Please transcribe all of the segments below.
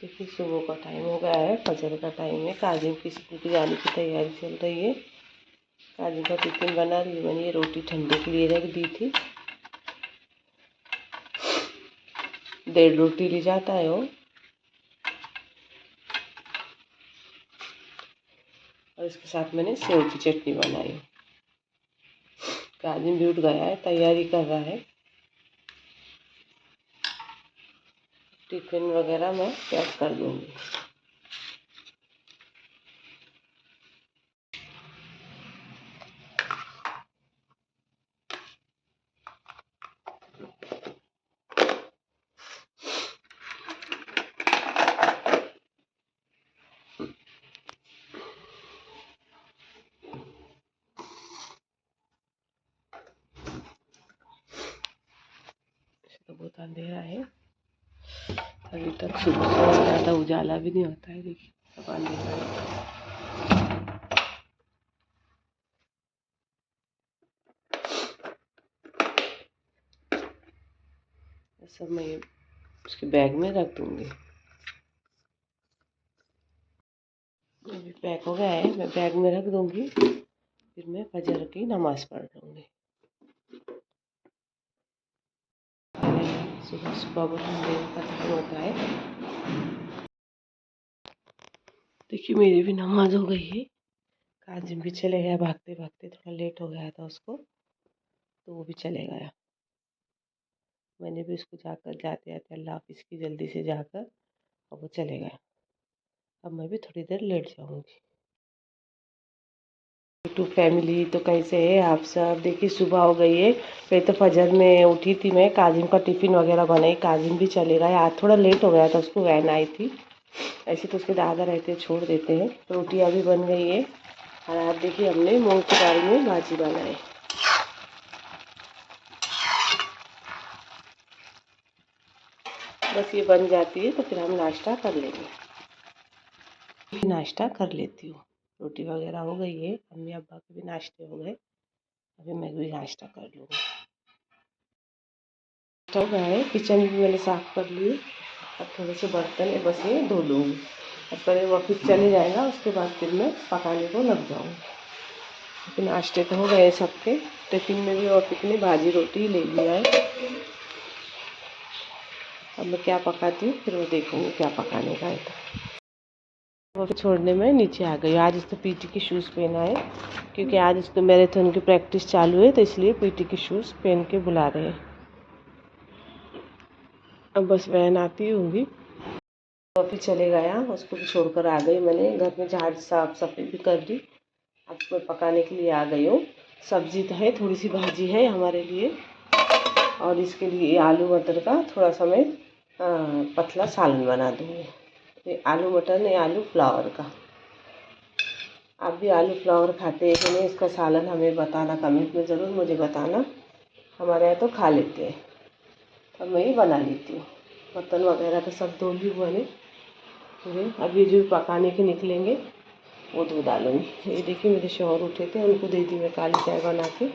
देखिए सुबह का टाइम हो गया है, फजर का टाइम है। काजिम की स्कूल की जाने की तैयारी चल रही है। काजिम का टिफिन बना रही हूँ। मैंने ये रोटी ठंडे के लिए रख दी थी। 1.5 रोटी ले जाता है वो। और इसके साथ मैंने सेव की चटनी बनाई। काजिम भी उठ गया है, तैयारी कर रहा है। टिफिन वगैरह मैं पैक कर दूँगी। तो बहुत अंधेरा है, अभी तक सुबह से ज़्यादा उजाला भी नहीं होता है। देखिए सब अंधेरा है। सब मैं उसके बैग में रख दूँगी। अभी पैक हो गया है, मैं बैग में रख दूँगी। फिर मैं फजर की नमाज़ पढ़ लूँगी। सुबह सुबह बहुत अंधेरे का टाइम होता है। देखिए मेरी भी नमाज हो गई है। काजिम भी चले गया भागते भागते, थोड़ा लेट हो गया था उसको, तो वो भी चले गया। मैंने भी उसको जाकर जाते जाते अल्लाह हाफिज़ की जल्दी से जाकर, और वो चले गया। अब मैं भी थोड़ी देर लेट जाऊँगी। यूट्यूब फैमिली, तो कैसे है आप सब? देखिए सुबह हो गई है। फिर तो फजर में उठी थी मैं, काजिम का टिफ़िन वगैरह बनाई। काजिम भी चले गए, आज थोड़ा लेट हो गया था, उसको वैन आई थी। ऐसे तो उसके दादा रहते छोड़ देते हैं। रोटियाँ भी बन गई है। और आज देखिए हमने मूंग की दाल में भाजी बनाई। बस ये बन जाती है तो फिर हम नाश्ता कर लेंगे। नाश्ता कर लेती हूँ। रोटी वगैरह हो गई है, अम्मी अब्बा के भी नाश्ते हो गए। अभी मैं भी नाश्ता कर लूँगी। हो गया है, किचन भी मैंने साफ़ कर ली। अब थोड़े से बर्तन है, बस ये धो लूँगी। अब पहले वो ऑफिस चले जाएगा, उसके बाद फिर मैं पकाने को लग जाऊँगी। फिर नाश्ते तो हो गए सबके। टिफिन में भी ऑफिस ने भाजी रोटी ले लिया है। अब मैं क्या पकाती हूँ फिर वो देखूँगी क्या पकाने का है। तो वो छोड़ने में नीचे आ गई। आज इसको पीटी के शूज़ पहना है, क्योंकि आज इसको मैराथन की प्रैक्टिस चालू है, तो इसलिए पीटी के शूज़ पहन के बुला रहे हैं। अब बस वैन आती होंगी। ऑफिस चले गया, उसको भी छोड़कर आ गई। मैंने घर में झाड़ साफ सफाई भी कर दी। अब मैं पकाने के लिए आ गई हूँ। सब्जी तो है, थोड़ी सी भाजी है हमारे लिए, और इसके लिए आलू मटर का थोड़ा सा मैं पतला सालन बना दूँगी। ये आलू मटर नहीं, आलू फ्लावर का। आप भी आलू फ्लावर खाते हैं कि नहीं, इसका सालन हमें बताना, कमेंट में ज़रूर मुझे बताना। हमारे यहाँ तो खा लेते हैं। अब मैं ही बना लेती हूँ। बर्तन वगैरह तो सब धो ली हुआ है। अभी जो पकाने के निकलेंगे वो धो डालूँगी। ये देखिए मेरे शौहर उठे थे, उनको दे दी मैं काली चाय बना के।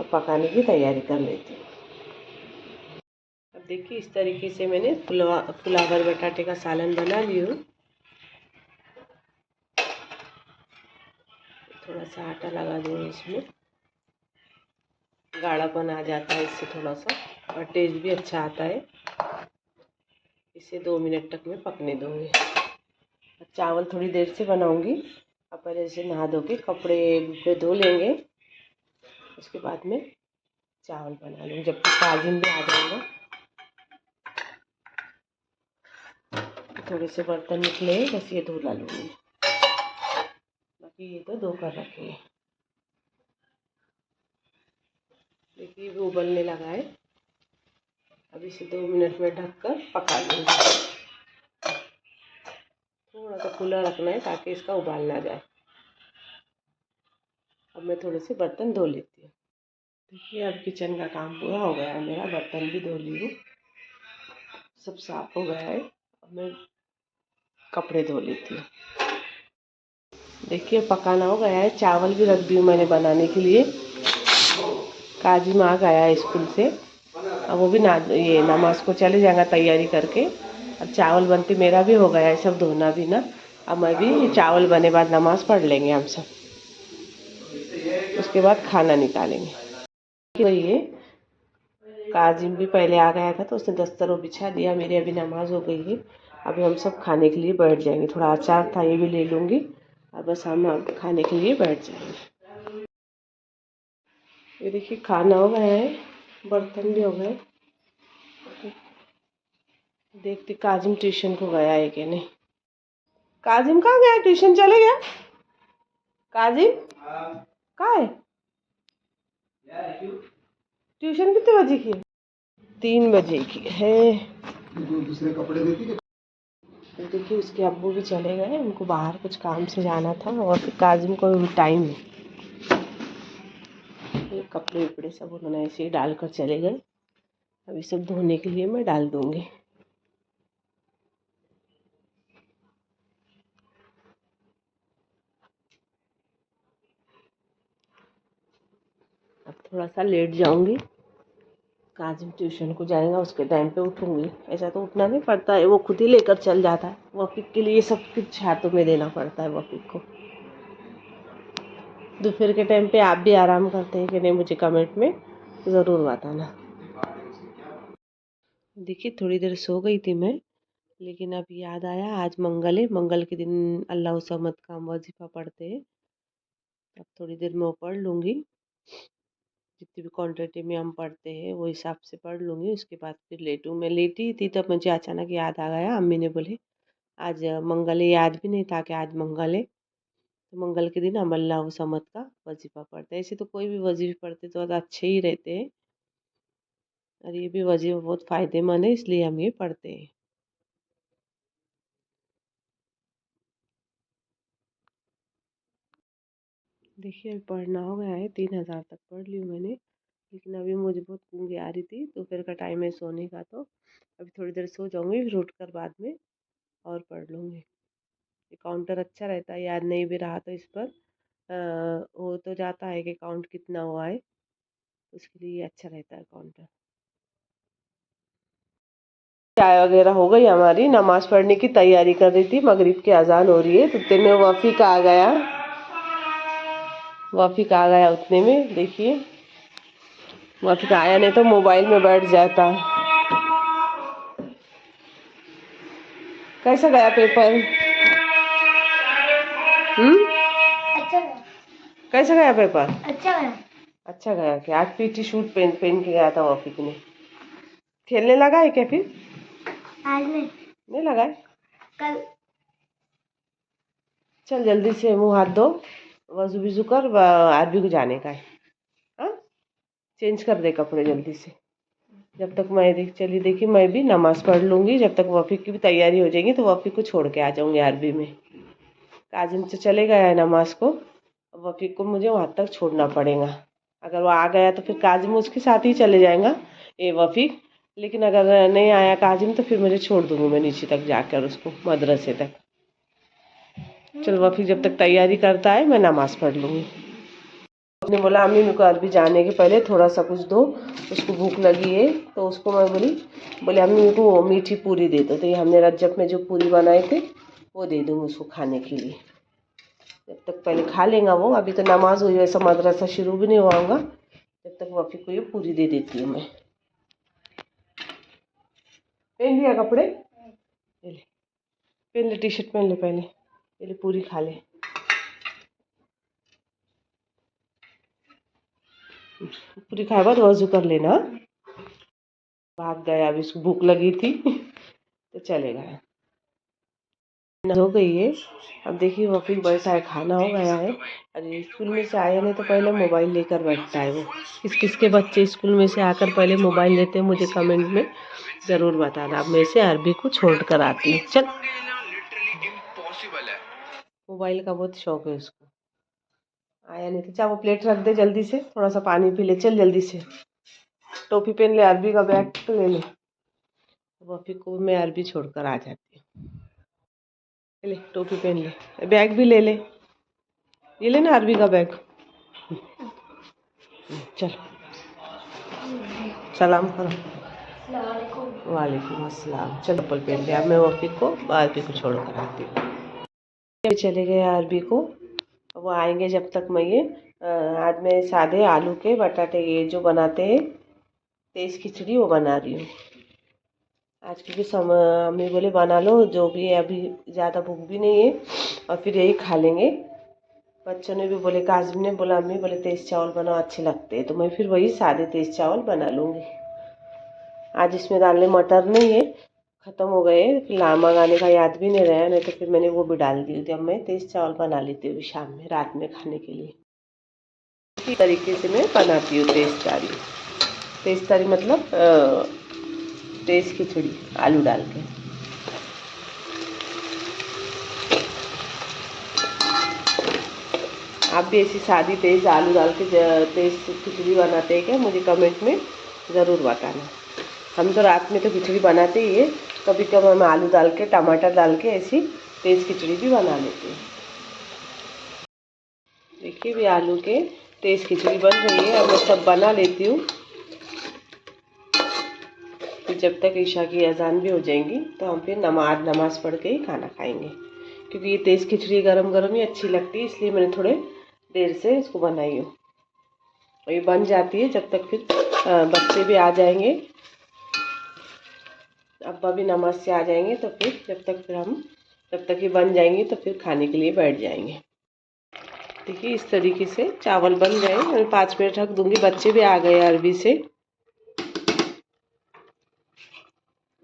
अब पकाने की तैयारी कर लेती हूँ। अब देखिए इस तरीके से मैंने फ्लावर बटाटे का सालन बना लिया हूँ। थोड़ा सा आटा लगा दूँगी, इसमें गाढ़ापन आ जाता है इससे थोड़ा सा, और टेस्ट भी अच्छा आता है। इसे 2 मिनट तक मैं पकने दूँगी। चावल थोड़ी देर से बनाऊँगी। अब पहले इसे नहा धो के कपड़े पे धो लेंगे, उसके बाद में चावल बना लूँगी, जब तक काजिम भी आ जाएगा। थोड़े से बर्तन निकले, बस ये धो डालूँगी, बाकी ये तो धो कर रखे हैं। देखिए वो उबलने लगा है। अब इसे 2 मिनट में ढककर पका लूँगी। थोड़ा सा खुला रखना है ताकि इसका उबाल ना जाए। अब मैं थोड़े से बर्तन धो लेती हूँ। देखिए अब किचन का काम पूरा हो गया है मेरा, बर्तन भी धो ली हूँ, सब साफ हो गया है। अब मैं कपड़े धो लेती हूँ। देखिए पकाना हो गया है, चावल भी रख दी हूँ मैंने बनाने के लिए। काजिम आ गया है स्कूल से, अब वो भी ये नमाज को चले जाएगा तैयारी करके। अब चावल बनते मेरा भी हो गया है सब धोना भी ना। अब मैं भी चावल बने बाद नमाज़ पढ़ लेंगे हम सब, उसके बाद खाना निकालेंगे। वही है, काजिम भी पहले आ गया था तो उसने दस्तर वो बिछा दिया। मेरी अभी नमाज हो गई है, अभी हम सब खाने के लिए बैठ जाएंगे। थोड़ा अचार था ये भी ले लूँगी और बस हम अब खाने के लिए बैठ जाएंगे। ये देखिए खाना हो गया है, बर्तन भी हो गए। देखते काजिम ट्यूशन को गया है कि नहीं। काजिम कहाँ गया? ट्यूशन चले गया? काजिम कहाँ है? ट्यूशन कितने बजे की है? 3 बजे की है। दूसरे कपड़े देती। देखिए उसके अब्बू भी चले गए, उनको बाहर कुछ काम से जाना था और फिर काजिम को भी टाइम नहीं। ये कपड़े वपड़े सब उन्होंने ऐसे ही डाल कर चले गए। अभी सब धोने के लिए मैं डाल दूँगी। अब थोड़ा सा लेट जाऊँगी, काजिम ट्यूशन को जाएगा उसके टाइम पे उठूँगी। ऐसा तो उठना नहीं पड़ता है, वो खुद ही लेकर चल जाता है। वफ़ीक के लिए सब कुछ हाथों में देना पड़ता है वफ़ीक को। दोपहर के टाइम पे आप भी आराम करते हैं कि नहीं, मुझे कमेंट में ज़रूर बताना। देखिए थोड़ी देर सो गई थी मैं, लेकिन अब याद आया आज मंगल है, मंगल के दिन अल्लाह समद का हम वजीफ़ा पढ़ते हैं। अब थोड़ी देर में वो पढ़ लूँगी, जितनी भी क्वांटिटी में हम पढ़ते हैं वो हिसाब से पढ़ लूँगी। उसके बाद फिर लेटूँ। मैं लेटी थी तब मुझे अचानक याद आ गया, अम्मी ने बोले आज मंगल है, याद भी नहीं था कि आज मंगल है। तो मंगल के दिन हम अल्लाह समद का वजीफ़ा पढ़ते हैं। ऐसे तो कोई भी वजीफ़े पढ़ते तो अच्छे ही रहते हैं, और ये भी वजीफ़ा बहुत फ़ायदेमंद है, इसलिए हम ये पढ़ते हैं। देखिए अभी पढ़ना हो गया है, 3000 तक पढ़ ली हूँ मैंने। लेकिन अभी मुझे बहुत ऊँघ आ रही थी, दोपहर का टाइम है सोने का, तो अभी थोड़ी देर सो जाऊँगी, फिर उठ कर बाद में और पढ़ लूँगी। ये काउंटर अच्छा रहता है, याद नहीं भी रहा तो इस पर हो तो जाता है कि काउंट कितना हुआ है, उसके लिए अच्छा रहता है काउंटर। चाय वगैरह हो गई हमारी, नमाज़ पढ़ने की तैयारी कर रही थी, मगरिब की अजान हो रही है। तो उतने में वफ़ीक आ गया, वफ़ीक आ गया उतने में। देखिए वफ़ीक आया नहीं तो मोबाइल में बैठ जाता है। कैसा गया पेपर? अच्छा गया। कैसा गया पेपर? अच्छा गया। अच्छा गया। क्या आज पीटी शूट पहन के गया था वफ़ीक ने। खेलने लगा है क्या फिर? आज नहीं लगा है। कल। चल जल्दी से मुंह हाथ धो, वजू बिजू कर, आरबी को जाने का है। हाँ चेंज कर दे कपड़े जल्दी से। जब तक मैं चली देखी मैं भी नमाज़ पढ़ लूँगी, जब तक वफ़ीक की भी तैयारी हो जाएगी तो वफ़ीक को छोड़ के आ जाऊँगी आरबी में। काजिम से चले गया है नमाज़ को, वफ़ीक को मुझे वहाँ तक छोड़ना पड़ेगा। अगर वो आ गया तो फिर काजिम उसके साथ ही चले जाएगा, ये वफ़ीक। लेकिन अगर नहीं आया काजिम तो फिर मुझे छोड़ दूँगी मैं नीचे तक जाकर उसको, मदरसे तक। चल वफ़ीक जब तक तैयारी करता है मैं नमाज़ पढ़ लूँगी। उसने बोला अम्मी मेरे को अरबी जाने के पहले थोड़ा सा कुछ दो, उसको भूख लगी है। तो उसको मैं बोले अम्मी मेरे को मीठी पूरी दे दो। तो ये हमने रज्जब में जो पूरी बनाए थे वो दे दूँगी उसको खाने के लिए। जब तक पहले खा लेगा वो, अभी तो नमाज हुई, वैसा मदरसा शुरू भी नहीं हुआ होगा, जब तक वफ़ीक को ये पूरी दे देती हूँ मैं। पहन लिया कपड़े? ले ले, पहन ले, टी शर्ट पहन ले पहले, ये ले पूरी खा ले। पूरी खाए बाद वजू कर लेना। भाग गया, अभी उसको भूख लगी थी तो चले गया। हो गई है। अब देखिए वफ़ीक बैठा है, खाना हो गया है। अरे स्कूल में से आया नहीं तो पहले मोबाइल लेकर बैठता है वो। किस किस के बच्चे स्कूल में से आकर पहले मोबाइल लेते हैं मुझे कमेंट में ज़रूर बताना। अब मैं से अरबी को छोड़ कर आती हूँ। चल, मोबाइल का बहुत शौक है उसको। आया नहीं तो चाहे वो प्लेट रख दे, जल्दी से थोड़ा सा पानी पी ले, चल जल्दी से। टोपी पहन ले, अरबी का बैग तो ले ले। वफ़ीक को मैं अरबी छोड़कर आ जाती हूँ। ले टोपी पहन ले, बैग भी ले ले, ये ले ना अरबी का बैग। चल सलाम करो। वालेकुम अस्सलाम। चलो चप्पल पहन लिया। अब मैं आरबी को छोड़ कर आती हूँ। अभी चले गए आरबी को, वो आएंगे जब तक मैं ये आज मैं सादे आलू के बटाटे ये जो बनाते हैं तेज खिचड़ी वो बना रही हूँ आज, क्योंकि मम्मी बोले बना लो जो भी है, अभी ज़्यादा भूख भी नहीं है और फिर यही खा लेंगे। बच्चों ने भी बोले, काजिम ने बोला अम्मी बोले तेज़ चावल बनाओ अच्छे लगते हैं, तो मैं फिर वही सादे तेज़ चावल बना लूँगी। आज इसमें डालने मटर नहीं है, ख़त्म हो गए, फिर मंगाने का याद भी नहीं रहा, नहीं तो फिर मैंने वो भी डाल दी थी। अब मैं तेज़ चावल बना लेती हूँ शाम में रात में खाने के लिए। इसी तरीके से मैं बनाती हूँ तेज़ तरी मतलब तेज़ खिचड़ी आलू डाल के। आप भी ऐसी सादी तेज़ आलू डाल के तेज़ खिचड़ी बनाते हैं क्या? मुझे कमेंट में ज़रूर बताना। हम तो रात में तो खिचड़ी बनाते ही है, कभी कभी हम आलू डाल के टमाटर डाल के ऐसी तेज़ खिचड़ी भी बना लेते हैं। देखिए भी आलू के तेज़ खिचड़ी बन रही है। अब मैं सब बना लेती हूँ, फिर जब तक ईशा की अजान भी हो जाएंगी तो हम फिर नमाज पढ़ के ही खाना खाएंगे, क्योंकि ये तेज़ खिचड़ी गरम गरम ही अच्छी लगती है, इसलिए मैंने थोड़े देर से इसको बनाई हूँ। और ये बन जाती है जब तक फिर बच्चे भी आ जाएंगे, अब्बा भी नमाज से आ जाएंगे, तो फिर जब तक ये बन जाएंगी तो फिर खाने के लिए बैठ जाएंगे। देखिए इस तरीके से चावल बन गए, मैं 5 मिनट रख दूंगी। बच्चे भी आ गए अरबी से,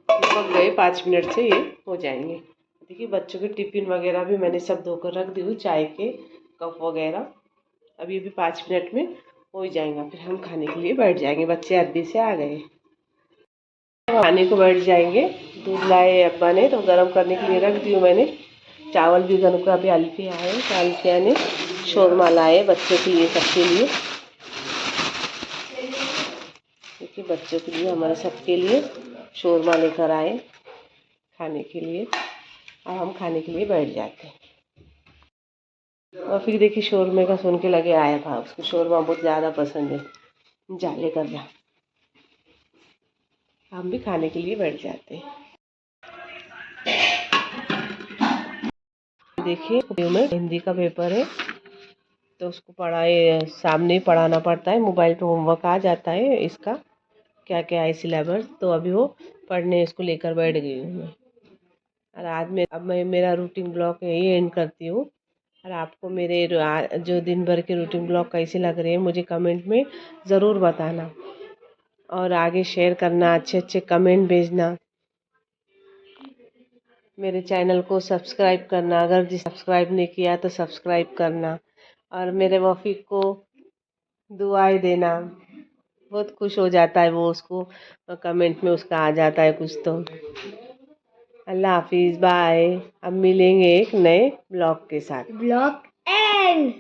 पक गए, 5 मिनट से ये हो जाएंगे। देखिए बच्चों के टिफ़िन वगैरह भी मैंने सब धोकर रख दी हूँ, चाय के कप वगैरह। अभी 5 मिनट में हो ही जाएगा, फिर हम खाने के लिए बैठ जाएंगे। बच्चे अरबी से आ गए, खाने को बैठ जाएंगे। दूध लाए अब्बा ने तो गर्म करने के लिए रख दी हूँ मैंने। चावल भी गर्म का, अभी अल्फिया आए तो अल्फिया ने शोरमा लाए बच्चों के लिए, सबके लिए। देखिए बच्चों के लिए, हमारे सबके लिए शोरमा लेकर आए खाने के लिए। अब हम खाने के लिए बैठ जाते हैं। और फिर देखिए शोरमे का सुन के लगे आया था, उसको शोरमा बहुत ज़्यादा पसंद है। जाले कर जा, हम भी खाने के लिए बैठ जाते हैं। देखिए में हिंदी का पेपर है, तो उसको सामने ही पढ़ाना पड़ता है। मोबाइल पे होमवर्क आ जाता है इसका, क्या क्या है सिलेबस, तो अभी वो पढ़ने इसको लेकर बैठ गई हूँ मैं। और अब मैं मेरा रूटीन ब्लॉग यही एंड करती हूँ। और आपको मेरे जो दिन भर के रूटीन ब्लॉग कैसे लग रहे हैं मुझे कमेंट में ज़रूर बताना, और आगे शेयर करना, अच्छे अच्छे कमेंट भेजना। मेरे चैनल को सब्सक्राइब करना, अगर सब्सक्राइब नहीं किया तो सब्सक्राइब करना, और मेरे वफ़ी को दुआएं देना। बहुत खुश हो जाता है वो, उसको कमेंट में उसका आ जाता है कुछ तो। अल्लाह हाफिज़, बाय। अब मिलेंगे एक नए ब्लॉग के साथ। Blog and